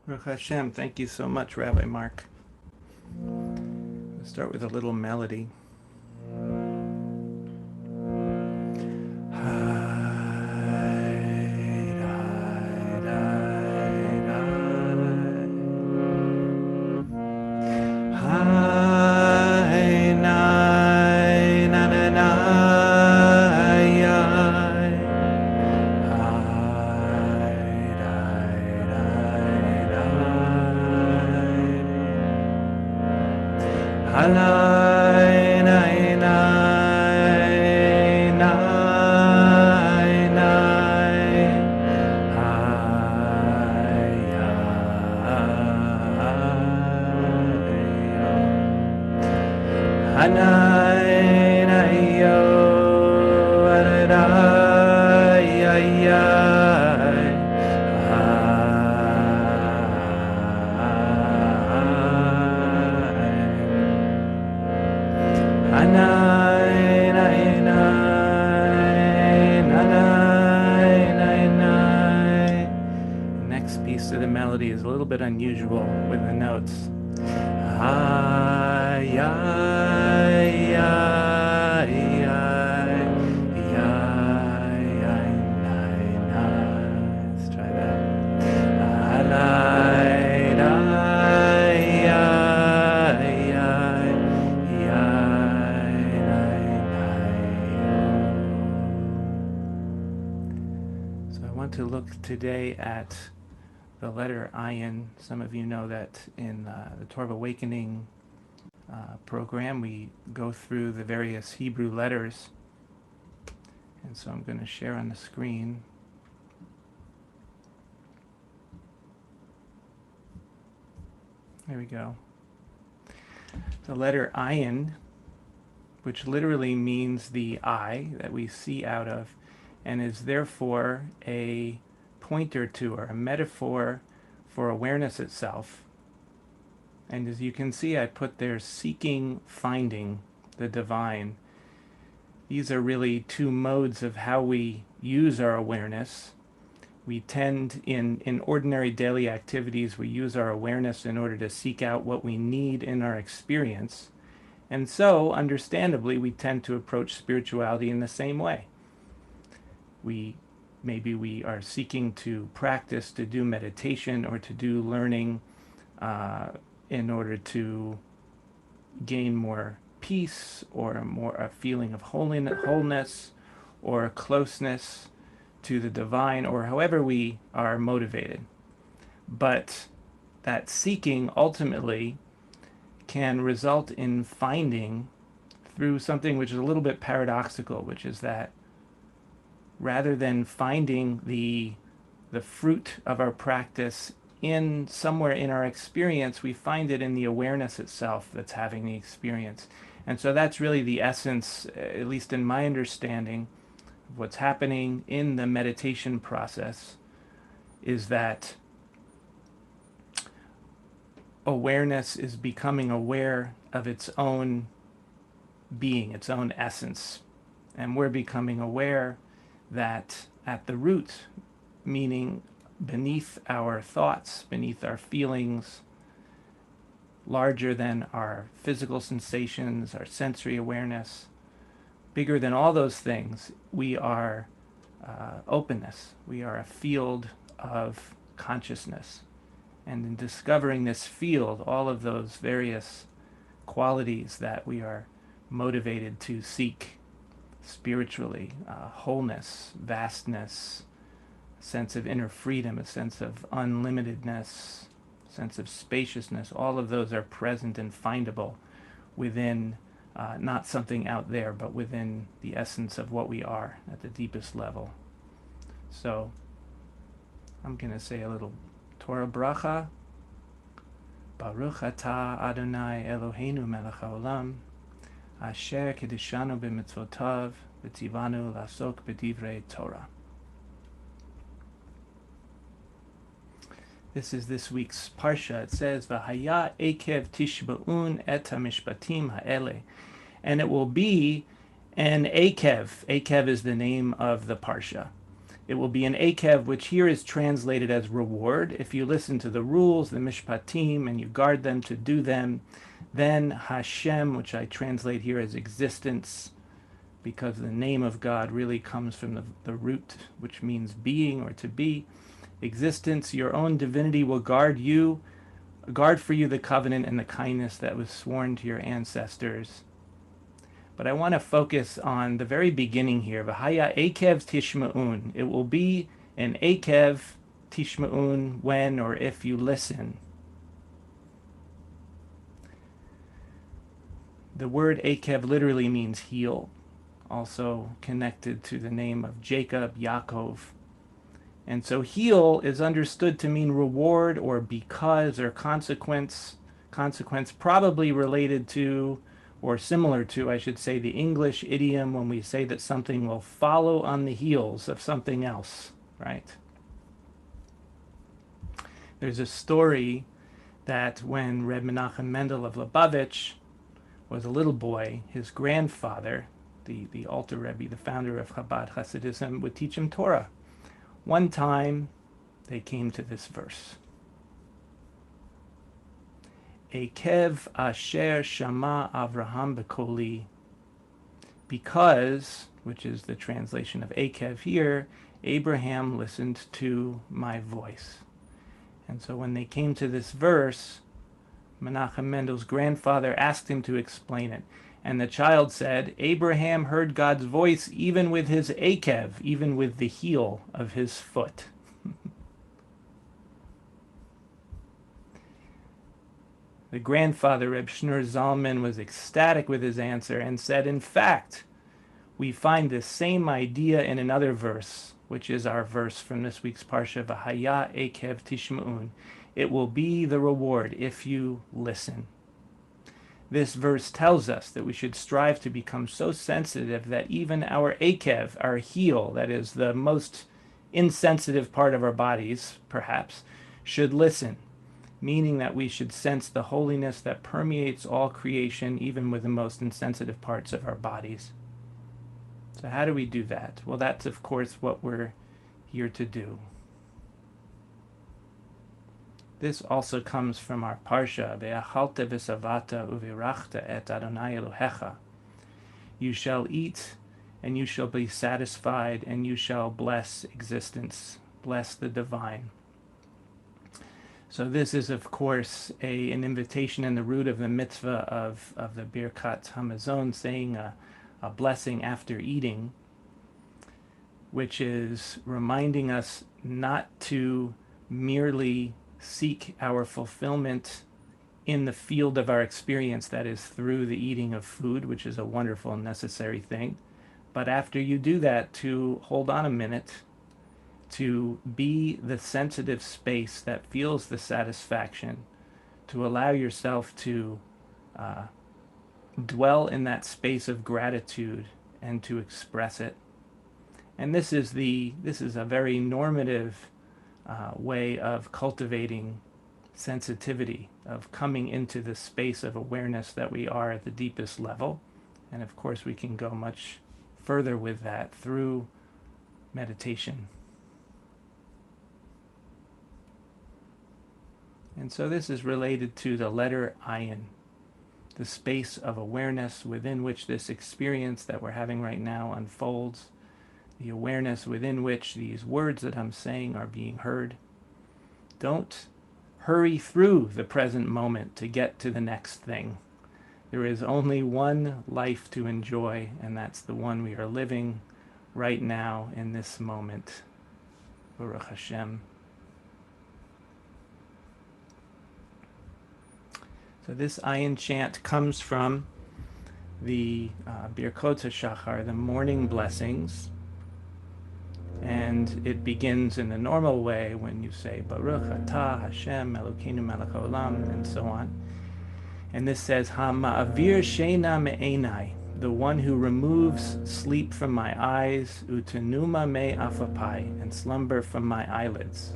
Baruch Hashem, thank you so much, Rabbi Mark. Let's start with a little melody. Next piece of the melody is a little bit unusual with the notes. Let's try that. So I want to look today at the letter Ayin. Some of you know that in the Torah of Awakening program, we go through the various Hebrew letters. And so I'm going to share on the screen. There we go. The letter Ayin, which literally means the eye that we see out of, and is therefore a pointer to, or a metaphor for awareness itself. And as you can see, I put there seeking, finding the divine. These are really two modes of how we use our awareness. We tend, in ordinary daily activities, we use our awareness in order to seek out what we need in our experience. And so, understandably, we tend to approach spirituality in the same way. Maybe we are seeking to practice, to do meditation, or to do learning in order to gain more peace, or a feeling of wholeness, or closeness to the divine, or however we are motivated. But that seeking ultimately can result in finding through something which is a little bit paradoxical, which is that rather than finding the fruit of our practice in somewhere in our experience, we find it in the awareness itself that's having the experience. And so that's really the essence, at least in my understanding, of what's happening in the meditation process, is that awareness is becoming aware of its own being, its own essence. And we're becoming aware that at the root, meaning beneath our thoughts, beneath our feelings, larger than our physical sensations, our sensory awareness, bigger than all those things, we are openness. We are a field of consciousness. And in discovering this field, all of those various qualities that we are motivated to seek spiritually, wholeness, vastness, a sense of inner freedom, a sense of unlimitedness, a sense of spaciousness, all of those are present and findable within not something out there, but within the essence of what we are at the deepest level. So I'm going to say a little Torah bracha. Baruch atah Adonai Eloheinu melech haolam, asher kedishanu b'mitzvotav v'tzivanu lasok b'divrei Torah. This is this week's parsha. It says, "V'haya ekev tishba'un et hamishpatim ha'ele," and it will be an ekev. Ekev is the name of the parsha. It will be an akev, which here is translated as reward. If you listen to the rules, the mishpatim, and you guard them to do them, then Hashem, which I translate here as existence, because the name of God really comes from the root, which means being or to be. Existence, your own divinity will guard for you the covenant and the kindness that was sworn to your ancestors. But I want to focus on the very beginning here. V'haya akev tishma'un. It will be an akev tishma'un when or if you listen. The word akev literally means heel, also connected to the name of Jacob, Yaakov. And so heel is understood to mean reward or because or consequence, probably related to, or similar to, I should say, the English idiom when we say that something will follow on the heels of something else, right? There's a story that when Reb Menachem Mendel of Lubavitch was a little boy, his grandfather, the Alter Rebbe, the founder of Chabad Hasidism, would teach him Torah. One time, they came to this verse. Ekev asher shama Avraham bekoli. Because, which is the translation of Ekev here, Abraham listened to my voice. And so when they came to this verse, Menachem Mendel's grandfather asked him to explain it. And the child said, Abraham heard God's voice even with his akev, even with the heel of his foot. The grandfather, Reb Shneur Zalman, was ecstatic with his answer and said, in fact, we find this same idea in another verse, which is our verse from this week's Parsha, V'haya akev tishma'un. It will be the reward if you listen. This verse tells us that we should strive to become so sensitive that even our akev, our heel, that is the most insensitive part of our bodies, perhaps, should listen, meaning that we should sense the holiness that permeates all creation, even with the most insensitive parts of our bodies. So how do we do that? Well, that's, of course, what we're here to do. This also comes from our Parsha, Ve'achalta v'savata uvirachta et Adonai Elohecha. You shall eat, and you shall be satisfied, and you shall bless existence, bless the divine. So this is, of course, an invitation in the root of the mitzvah of the Birkat Hamazon, saying a blessing after eating, which is reminding us not to merely seek our fulfillment in the field of our experience, that is through the eating of food, which is a wonderful and necessary thing. But after you do that, to hold on a minute, to be the sensitive space that feels the satisfaction, to allow yourself to dwell in that space of gratitude and to express it. And this is a very normative way of cultivating sensitivity, of coming into the space of awareness that we are at the deepest level. And of course, we can go much further with that through meditation. And so this is related to the letter ayin, the space of awareness within which this experience that we're having right now unfolds, the awareness within which these words that I'm saying are being heard. Don't hurry through the present moment to get to the next thing. There is only one life to enjoy, and that's the one we are living right now in this moment. Baruch Hashem. So this ayin chant comes from the Birkot HaShachar, the morning blessings. And it begins in the normal way when you say Baruch Atah Hashem Elokeinu Melech Haolam and so on. And this says Ha'ma'avir Sheina Me'enai, the one who removes sleep from my eyes, Utenuma Me Afapai, and slumber from my eyelids.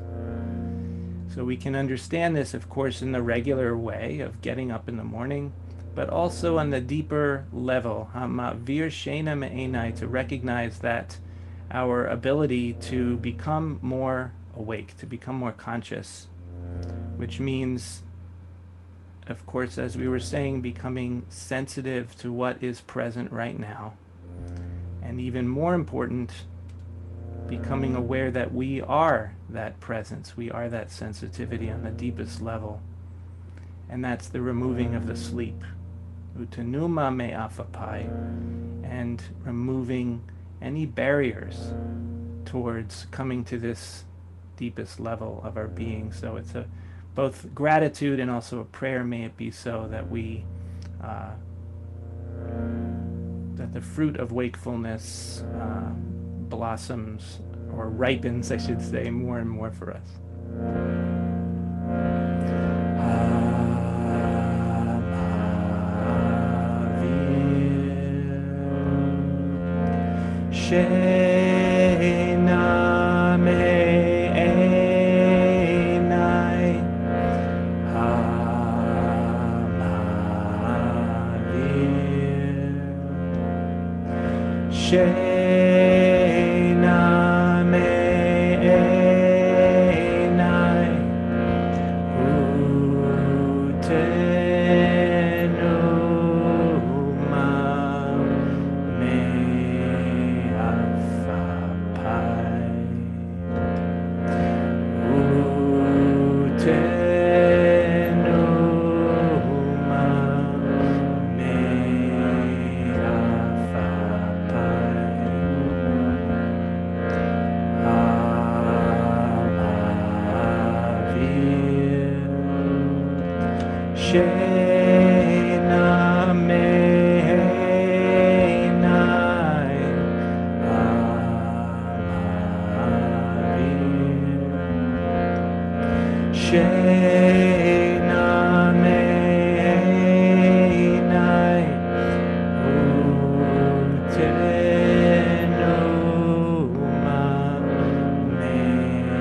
So we can understand this, of course, in the regular way of getting up in the morning, but also on the deeper level, Ha'ma'avir Sheina Me'enai, to recognize that our ability to become more awake, to become more conscious, which means, of course, as we were saying, becoming sensitive to what is present right now. And even more important, becoming aware that we are that presence, we are that sensitivity on the deepest level. And that's the removing of the sleep. Utanuma me afapai, and removing any barriers towards coming to this deepest level of our being. So it's a both gratitude and also a prayer. May it be so that we that the fruit of wakefulness blossoms, or ripens, I should say, more and more for us. Sheina me'enai ha'mavir. Sheina me'enai utenu ma me'afapai. Utenu ma me'afapai. Sheina me'enai ha'mavir. Sheina me'enai utenu ma me'afapai.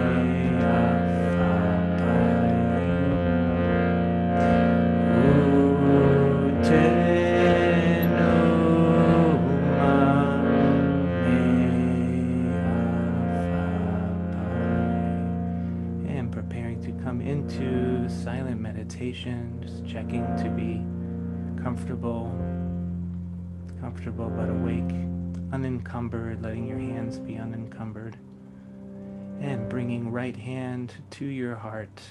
And preparing to come into silent meditation, just checking to be comfortable but awake, unencumbered, letting your hands be unencumbered, and bringing right hand to your heart,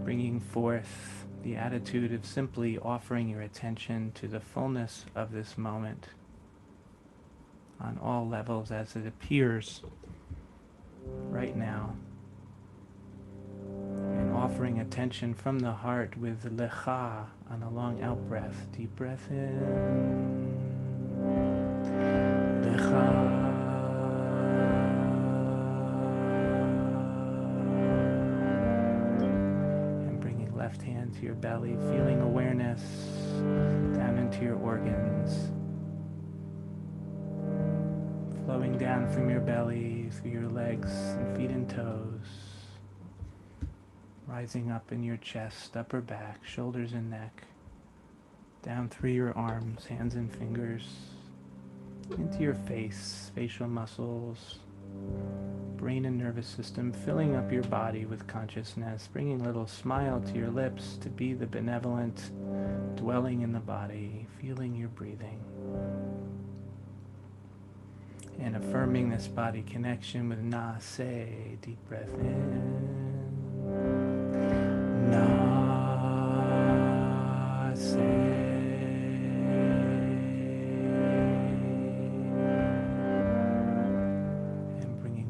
bringing forth the attitude of simply offering your attention to the fullness of this moment on all levels as it appears right now, and offering attention from the heart with lecha on a long out breath. Deep breath in, lecha. Left hand to your belly, feeling awareness down into your organs, flowing down from your belly through your legs and feet and toes, rising up in your chest, upper back, shoulders and neck, down through your arms, hands and fingers, into your face, facial muscles, brain and nervous system, filling up your body with consciousness, bringing a little smile to your lips to be the benevolent dwelling in the body, feeling your breathing, and affirming this body connection with Nase. Deep breath in, Nase.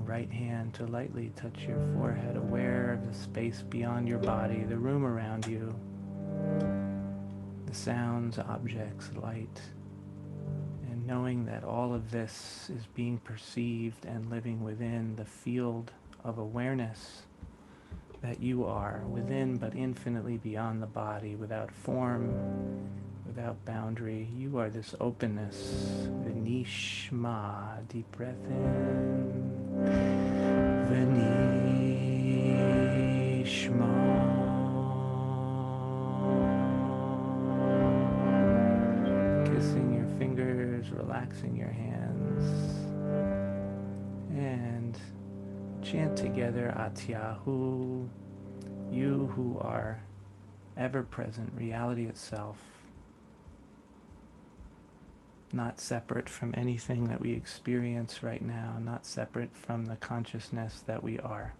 Right hand to lightly touch your forehead, aware of the space beyond your body, the room around you, the sounds, objects, light, and knowing that all of this is being perceived and living within the field of awareness that you are within, but infinitely beyond the body, without form, without boundary. You are this openness, Vinishma. Deep breath in, Vinishma. Kissing your fingers, relaxing your hands, chant together Atyahu, you who are ever-present, reality itself, not separate from anything that we experience right now, not separate from the consciousness that we are.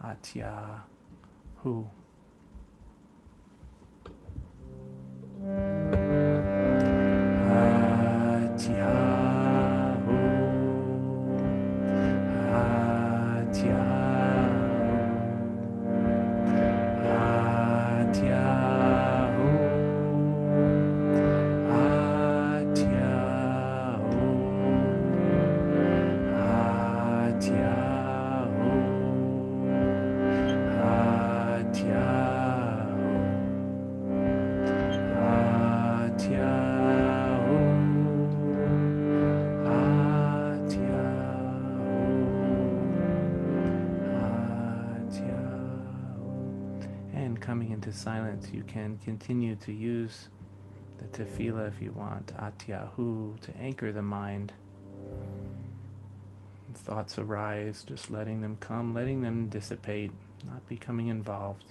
Atyahu. And coming into silence, you can continue to use the tefillah if you want, Atyahu, to anchor the mind. Thoughts arise, just letting them come, letting them dissipate, not becoming involved.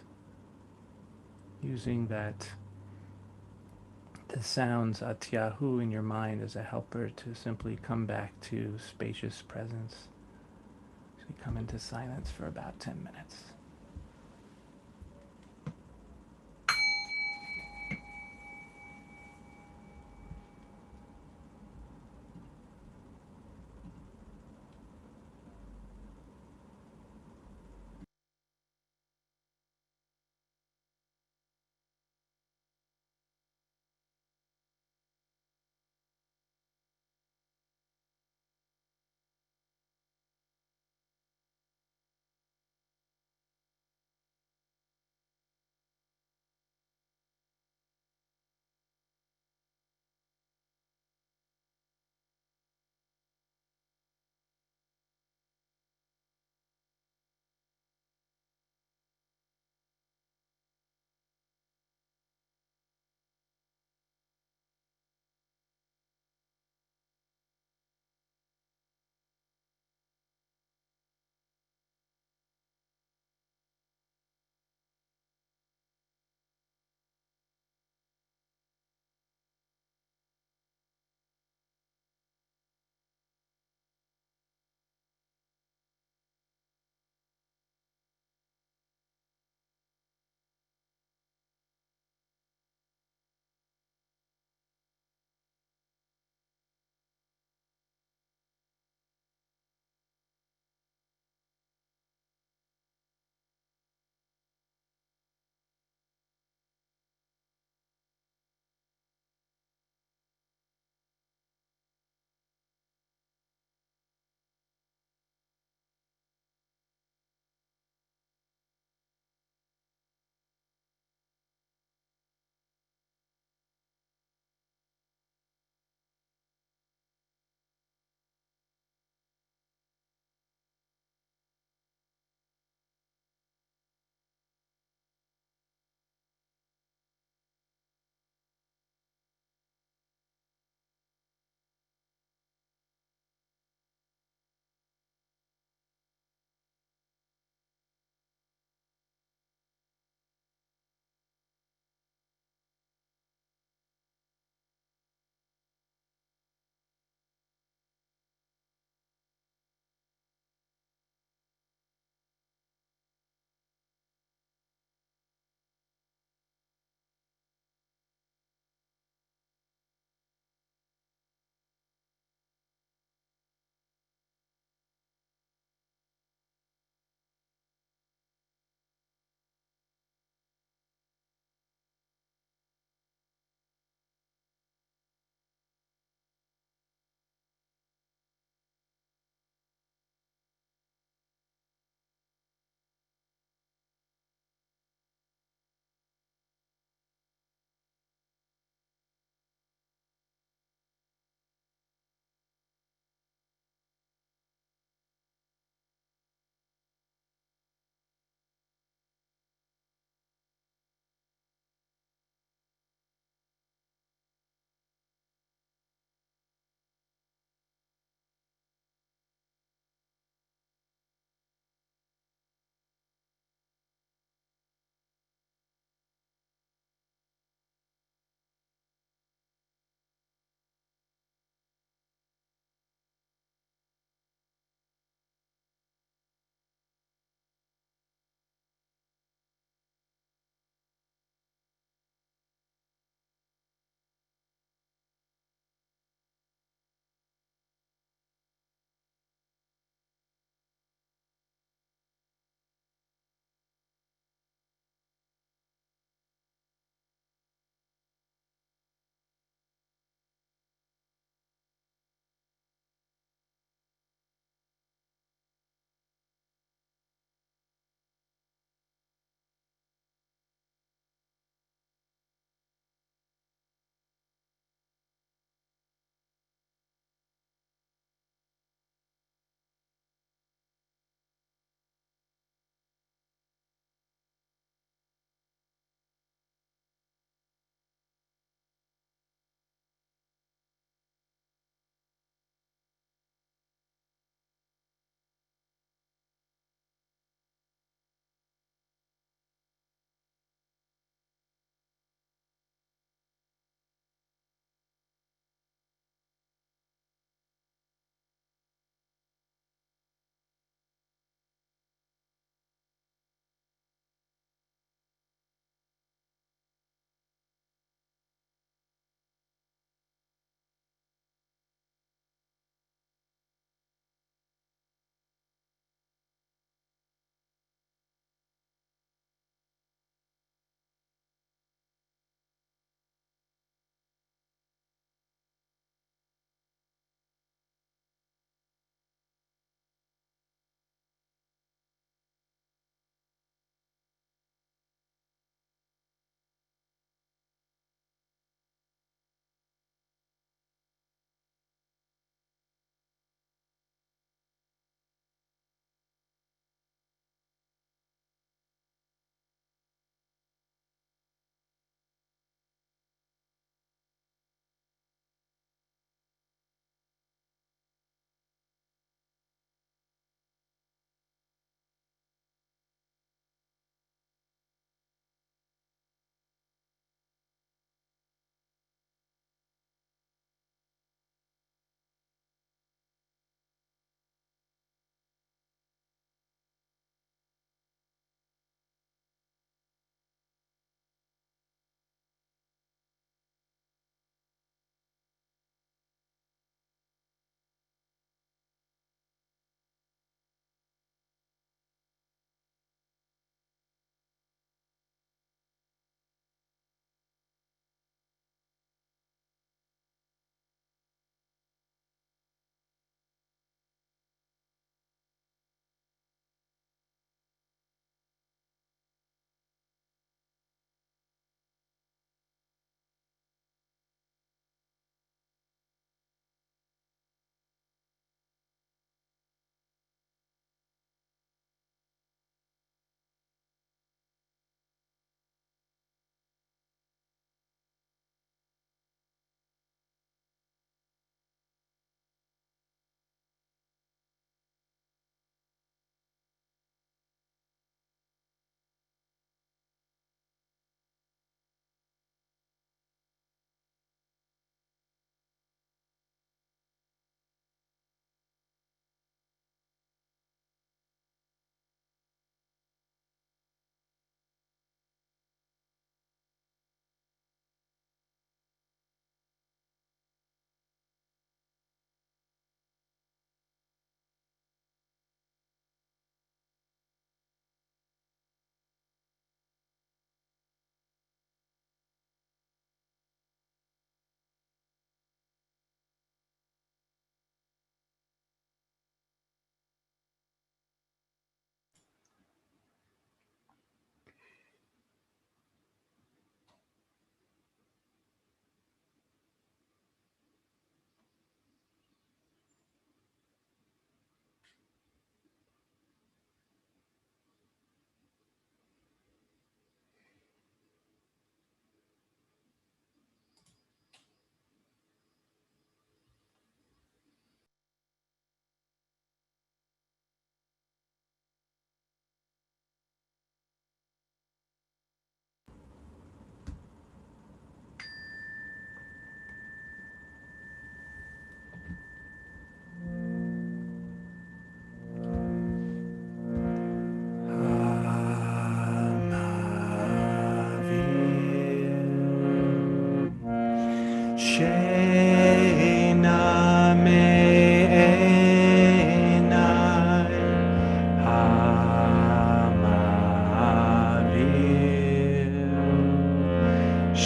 Using that, the sounds, Atyahu, in your mind as a helper to simply come back to spacious presence. So we come into silence for about 10 minutes.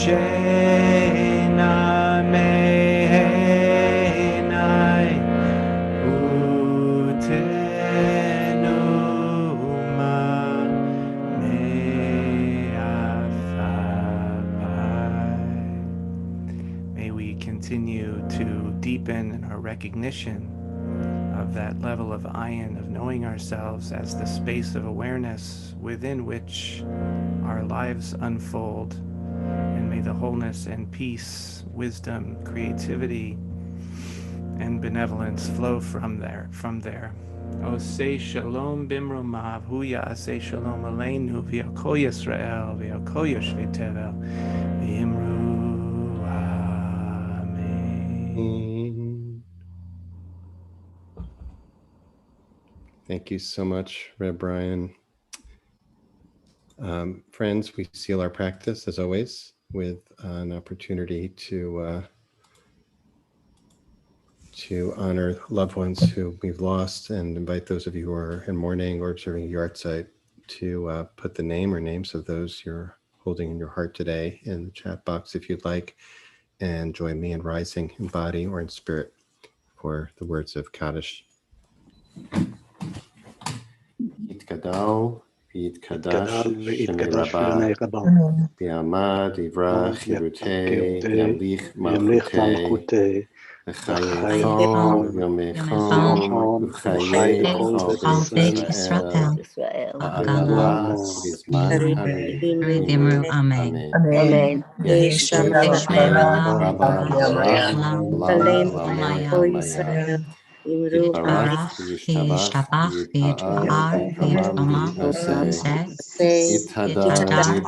Shena mehenai utenuma me'afapai. May we continue to deepen in our recognition of that level of ayin, of knowing ourselves as the space of awareness within which our lives unfold. And may the wholeness and peace, wisdom, creativity, and benevolence flow from there. Osei shalom bimromav, huya asei shalom aleinu, v'yako Yisrael, v'yako Yoshvei Tevel, v'yimru amen. Thank you so much, Reb Brian. Friends, we seal our practice, as always, with an opportunity to honor loved ones who we've lost, and invite those of you who are in mourning or observing a yard site to put the name or names of those you're holding in your heart today in the chat box if you'd like, and join me in rising in body or in spirit for the words of Kaddish. Yitkadal, Yitkadash, Shemei Rabbah, Bi'amad, Ivra, Chirutei, Yamlich, Malchutei, Chayechon, Yomechon, Uchayei, Chol Israel, Ha'adara, Bizman Hari, Amen. Amen. Yehi Shemei Rabba, Barach, Lama, Lamaya, Yitbarach, Yishtabach, Yitpa'al, Yitamam, Yitnaseh, Yitada,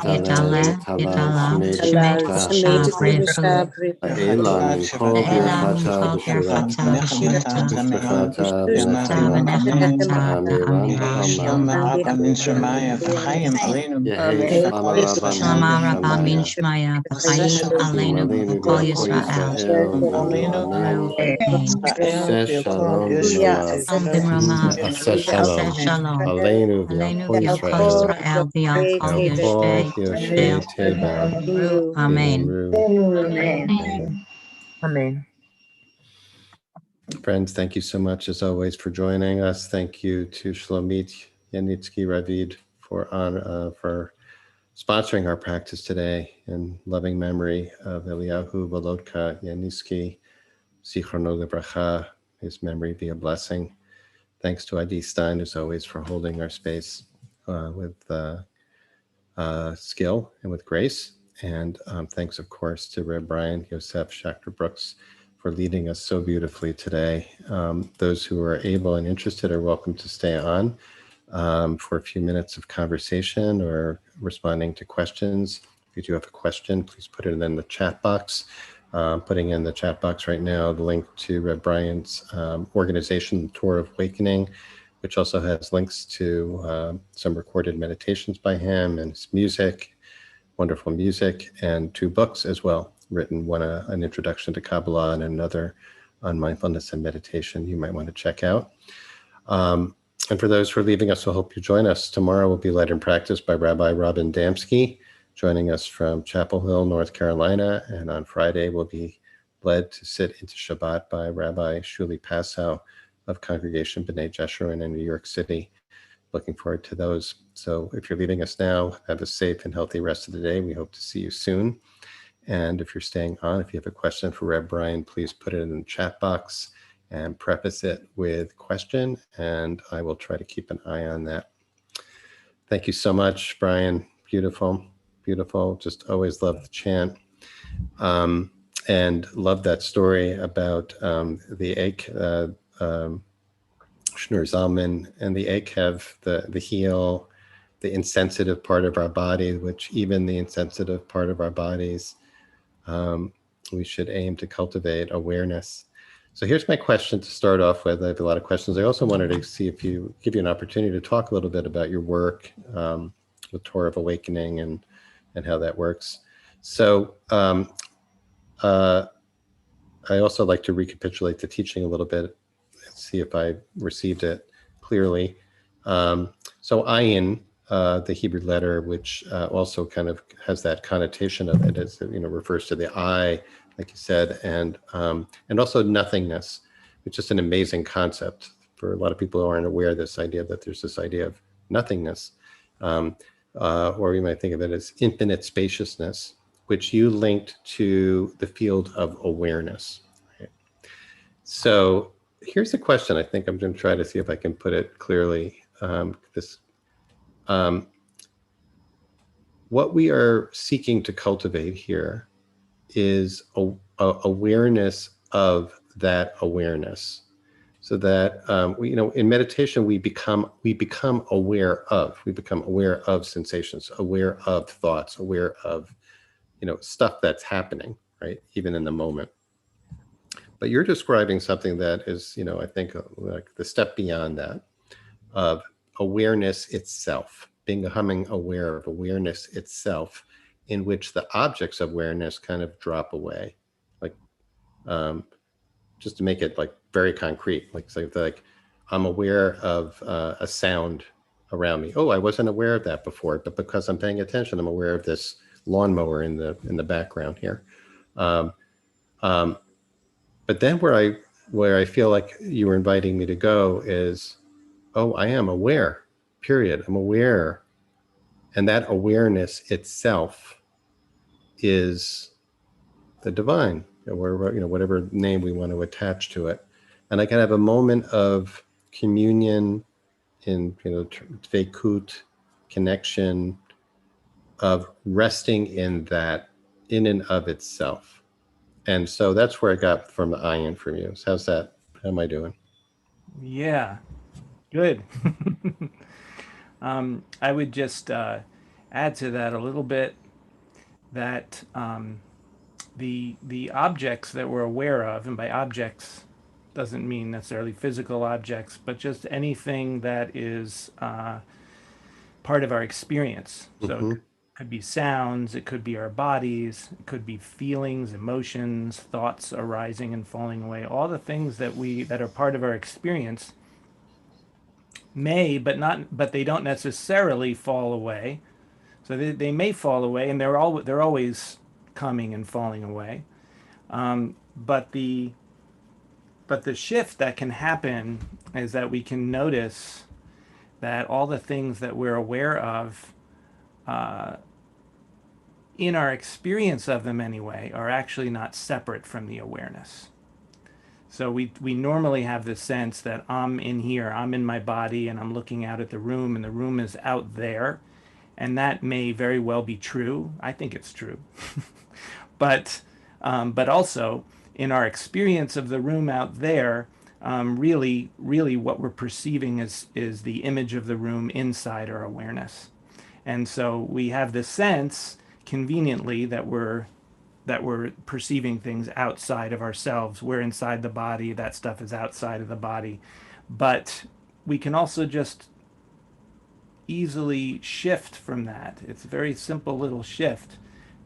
Yitaleh, Yitalal, Shemei Tavusha, La'ela, Minkol, Birchata, V'shirata, V'shmachata, V'nechemata, V'amiram, Yehi Shlama Rabba Min Shemaya, V'chayim Aleinu, V'kol Yisrael, Aseh Shalom B'mromav, Aseh Shalom Aleinu V'yal Yisrael, V'yal Yoshvei Tevel. Amen. Amen. Friends, thank you so much as always for joining us. Thank you to Shlomit Yanitsky Ravid for sponsoring our practice today in loving memory of Eliyahu Volodka Yanitsky, Zichrono Livracha, his memory be a blessing. Thanks to Adi Stein, as always, for holding our space with skill and with grace. And thanks, of course, to Reb Brian, Yosef, Schachter-Brooks for leading us so beautifully today. Those who are able and interested are welcome to stay on for a few minutes of conversation or responding to questions. If you do have a question, please put it in the chat box. Putting in the chat box right now the link to Reb Brian's organization, the Tour of Awakening, which also has links to some recorded meditations by him and his music, wonderful music, and 2 books as well, written, one an introduction to Kabbalah and another on mindfulness and meditation you might want to check out. And for those who are leaving us, I hope you join us. Tomorrow will be Light in Practice by Rabbi Robin Damsky, joining us from Chapel Hill, North Carolina. And on Friday, we'll be led to sit into Shabbat by Rabbi Shuli Passow of Congregation B'nai Jeshurun in New York City. Looking forward to those. So if you're leaving us now, have a safe and healthy rest of the day. We hope to see you soon. And if you're staying on, if you have a question for Reb Brian, please put it in the chat box and preface it with question, and I will try to keep an eye on that. Thank you so much, Brian. Beautiful, beautiful. Just always love the chant. And love that story about the egg, Shneur Zalman and the egg have the heel, the insensitive part of our body, which even the insensitive part of our bodies, we should aim to cultivate awareness. So here's my question to start off with. I have a lot of questions. I also wanted to see if you give you an opportunity to talk a little bit about your work with Tour of Awakening and how that works. So I also like to recapitulate the teaching a little bit and see if I received it clearly. So ayin, the Hebrew letter, which also kind of has that connotation of it, as refers to the I, like you said, and also nothingness, which is an amazing concept for a lot of people who aren't aware of this idea that there's this idea of nothingness, or we might think of it as infinite spaciousness, which you linked to the field of awareness. Right? So here's the question. I think I'm going to try to see if I can put it clearly. Um, what we are seeking to cultivate here is awareness of that awareness, so that in meditation we become aware of sensations, aware of thoughts, aware of stuff that's happening, right, even in the moment. But you're describing something that is, I think, like the step beyond that, of awareness itself, becoming aware of awareness itself, in which the objects of awareness kind of drop away. Like, just to make it like very concrete, like I'm aware of a sound around me. Oh, I wasn't aware of that before, but because I'm paying attention, I'm aware of this lawnmower in the background here. Um, um, but then where I feel like you were inviting me to go is, oh, I am aware, period. I'm aware. And that awareness itself is the divine, or whatever name we want to attach to it. And I can have a moment of communion in, veikut, connection, of resting in that, in and of itself. And so that's where I got from the iron from you. So how's that? How am I doing? Yeah, good. I would just add to that a little bit that the objects that we're aware of, and by objects doesn't mean necessarily physical objects, but just anything that is part of our experience. So it Mm-hmm. could be sounds, it could be our bodies, it could be feelings, emotions, thoughts arising and falling away. All the things that are part of our experience may, but they don't necessarily fall away. So they may fall away, and they're always coming and falling away. But the shift that can happen is that we can notice that all the things that we're aware of, in our experience of them anyway, are actually not separate from the awareness. So we normally have the sense that I'm in here, I'm in my body, and I'm looking out at the room, and the room is out there. And that may very well be true. I think it's true. but but also in our experience of the room out there, really what we're perceiving is the image of the room inside our awareness. And so we have the sense conveniently that we're perceiving things outside of ourselves. We're inside the body, that stuff is outside of the body. But we can also just easily shift from that. It's a very simple little shift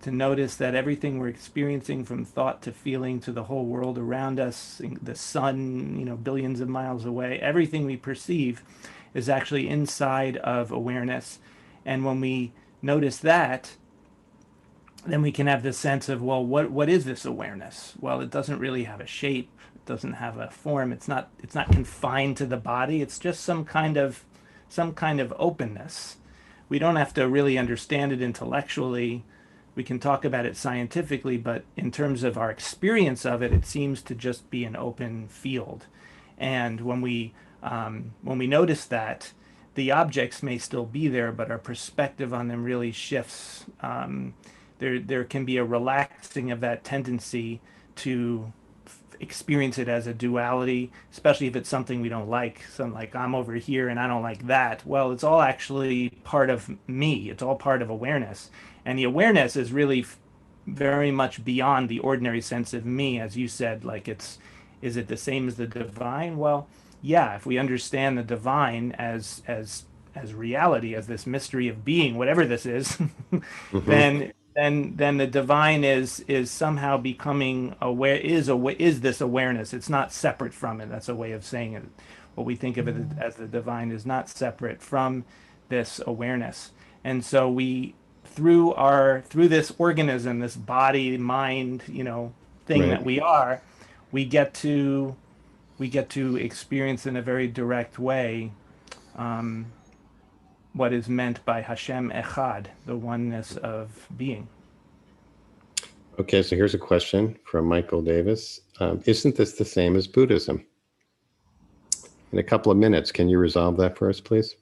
to notice that everything we're experiencing, from thought to feeling to the whole world around us, the sun, billions of miles away, everything we perceive is actually inside of awareness. And when we notice that, then we can have this sense of, well, what is this awareness? Well, it doesn't really have a shape. It doesn't have a form. It's not confined to the body. It's just some kind of openness. We don't have to really understand it intellectually. We can talk about it scientifically, but in terms of our experience of it, it seems to just be an open field. And when we notice that, the objects may still be there, but our perspective on them really shifts. There can be a relaxing of that tendency to experience it as a duality, especially if it's something we don't like. Something like, I'm over here and I don't like that. Well, it's all actually part of me. It's all part of awareness. And the awareness is really very much beyond the ordinary sense of me, as you said. Like, is it the same as the divine? Well, yeah, if we understand the divine as reality, as this mystery of being, whatever this is, Mm-hmm. then the divine is somehow becoming aware, is this awareness. It's not separate from it. That's a way of saying it. What we think of it as the divine is not separate from this awareness. And so we, through this organism, this body, mind, thing Right. that we are, we get to we get to experience in a very direct way what is meant by Hashem Echad, the oneness of being. Okay, so here's a question from Michael Davis. Isn't this the same as Buddhism? In a couple of minutes, can you resolve that for us, please?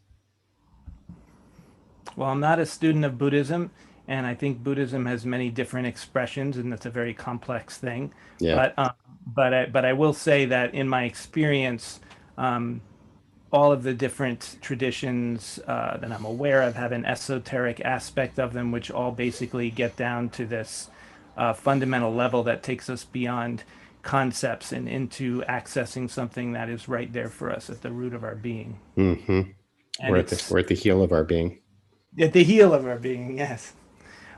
Well, I'm not a student of Buddhism, and I think Buddhism has many different expressions, and it's a very complex thing. Yeah. But I will say that in my experience, all of the different traditions that I'm aware of have an esoteric aspect of them, which all basically get down to this fundamental level that takes us beyond concepts and into accessing something that is right there for us at the root of our being. Mm-hmm. And We're it's at the heel of our being. at the heel of our being, yes.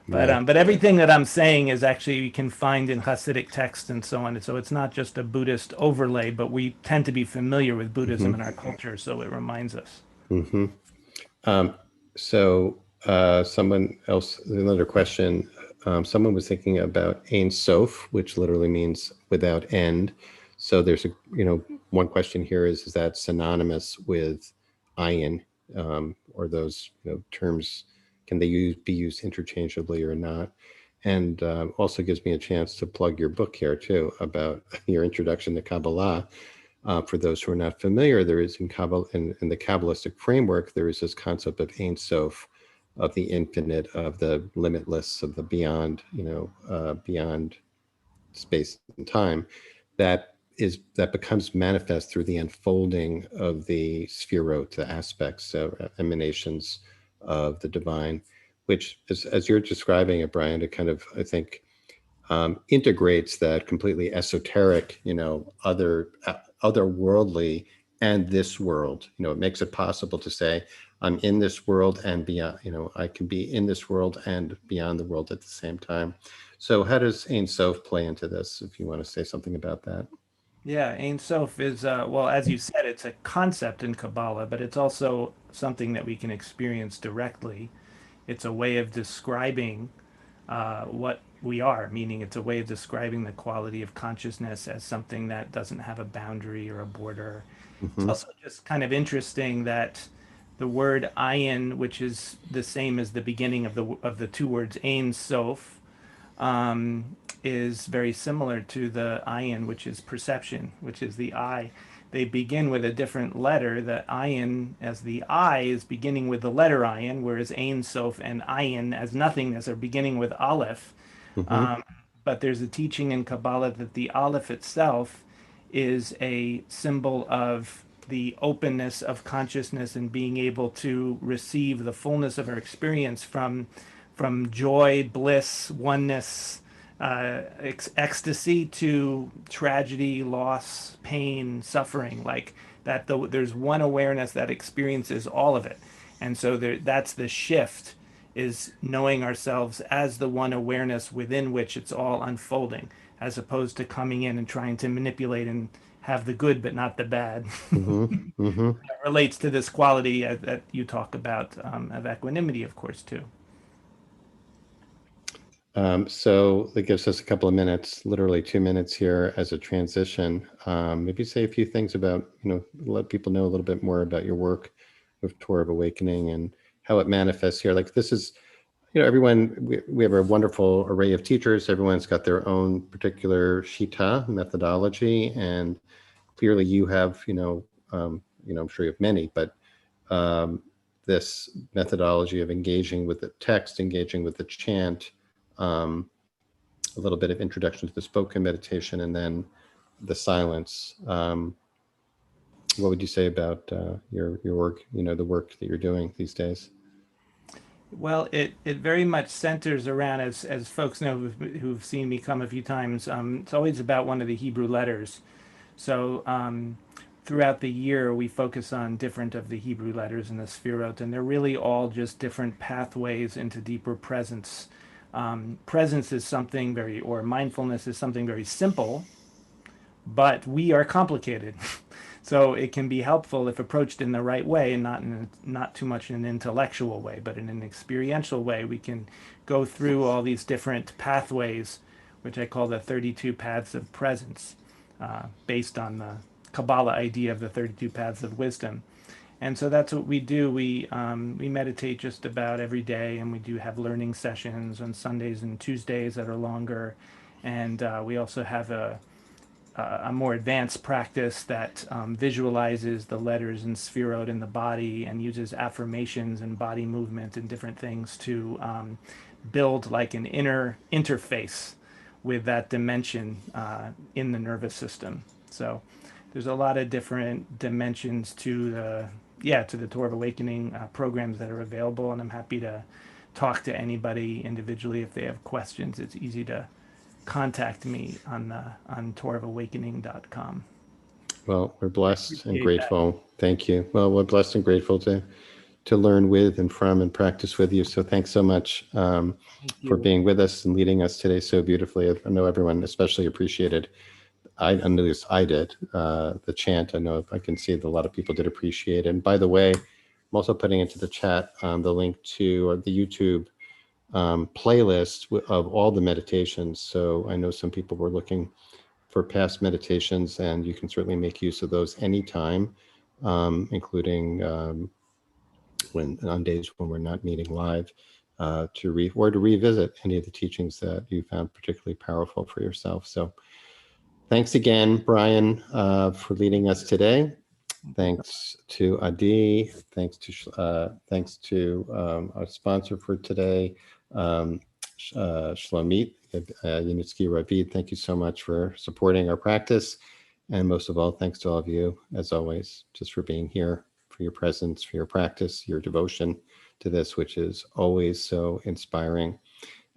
Yeah. But everything that I'm saying is actually you can find in Hasidic texts and so on. So it's not just a Buddhist overlay, but we tend to be familiar with Buddhism in Mm-hmm. our culture, so it reminds us. Mm-hmm. So someone else, another question. Someone was thinking about Ein Sof, which literally means without end. So there's one question here is that synonymous with ayin, or those terms, can they be used interchangeably or not? And also gives me a chance to plug your book here too about your introduction to Kabbalah. For those who are not familiar, there is in Kabbalah, in the Kabbalistic framework, there is this concept of Ein Sof, of the infinite, of the limitless, of the beyond, beyond space and time, that becomes manifest through the unfolding of the sphirot, the aspects, emanations of the divine, which, as you're describing it, Brian, it kind of, I think, integrates that completely esoteric, otherworldly and this world. It makes it possible to say, I'm in this world and beyond. I can be in this world and beyond the world at the same time. So, how does Ein Sof play into this? If you want to say something about that. Yeah, Ein Sof is, well, as you said, it's a concept in Kabbalah, but it's also something that we can experience directly. It's a way of describing what we are, meaning it's a way of describing the quality of consciousness as something that doesn't have a boundary or a border. It's Mm-hmm. also just kind of interesting that the word ayin, which is the same as the beginning of the two words Ein Sof, is very similar to the ayin, which is perception, which is the eye. They begin with a different letter. The ayin, as the eye, is beginning with the letter ayin, whereas Ein Sof and ayin, as nothingness, are beginning with aleph. Mm-hmm. Um, but there's a teaching in Kabbalah that the aleph itself is a symbol of the openness of consciousness and being able to receive the fullness of our experience from joy, bliss, oneness, ecstasy to tragedy, loss, pain, suffering. Like that, there's one awareness that experiences all of it, and so that's the shift, is knowing ourselves as the one awareness within which it's all unfolding, as opposed to coming in and trying to manipulate and have the good but not the bad. Mm-hmm. Mm-hmm. That relates to this quality that you talk about of equanimity, of course, too. So that gives us a couple of minutes, literally 2 minutes here as a transition. Maybe say a few things about, let people know a little bit more about your work with Tour of Awakening and how it manifests here. Like this is, everyone, we have a wonderful array of teachers. Everyone's got their own particular shita methodology. And clearly you have, I'm sure you have many, but um, this methodology of engaging with the text, engaging with the chant, um, a little bit of introduction to the spoken meditation, and then the silence. What would you say about your work? The work that you're doing these days. Well, it very much centers around, as folks know who've seen me come a few times. It's always about one of the Hebrew letters. So throughout the year, we focus on different of the Hebrew letters in the Sefirot, and they're really all just different pathways into deeper presence. Presence is something or mindfulness is something very simple, but we are complicated. So it can be helpful if approached in the right way, and not too much in an intellectual way, but in an experiential way. We can go through all these different pathways, which I call the 32 paths of presence, based on the Kabbalah idea of the 32 paths of wisdom. And so that's what we do. We meditate just about every day, and we do have learning sessions on Sundays and Tuesdays that are longer. And we also have a more advanced practice that visualizes the letters and sphirot in the body and uses affirmations and body movement and different things to build like an inner interface with that dimension in the nervous system. So there's a lot of different dimensions to the Tour of Awakening programs that are available, and I'm happy to talk to anybody individually if they have questions. It's easy to contact me on tourofawakening.com. Well, we're blessed and Appreciate that. grateful. Thank you. Well, we're blessed and grateful to learn with and from and practice with you. So thanks so much Thank for you. being with us and leading us today so beautifully. I know everyone especially appreciated. At least I did the chant. I know I can see that a lot of people did appreciate it. And by the way, I'm also putting into the chat the link to the YouTube playlist of all the meditations. So I know some people were looking for past meditations, and you can certainly make use of those anytime, including when on days when we're not meeting live, to revisit any of the teachings that you found particularly powerful for yourself. So thanks again, Brian, for leading us today. Thanks to Adi. Thanks to our sponsor for today, Shlomit Yunitsky Ravid. Thank you so much for supporting our practice. And most of all, thanks to all of you, as always, just for being here, for your presence, for your practice, your devotion to this, which is always so inspiring.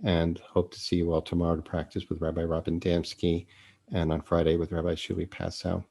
And hope to see you all tomorrow to practice with Rabbi Robin Damsky, and on Friday with Rabbi Shuli Passow.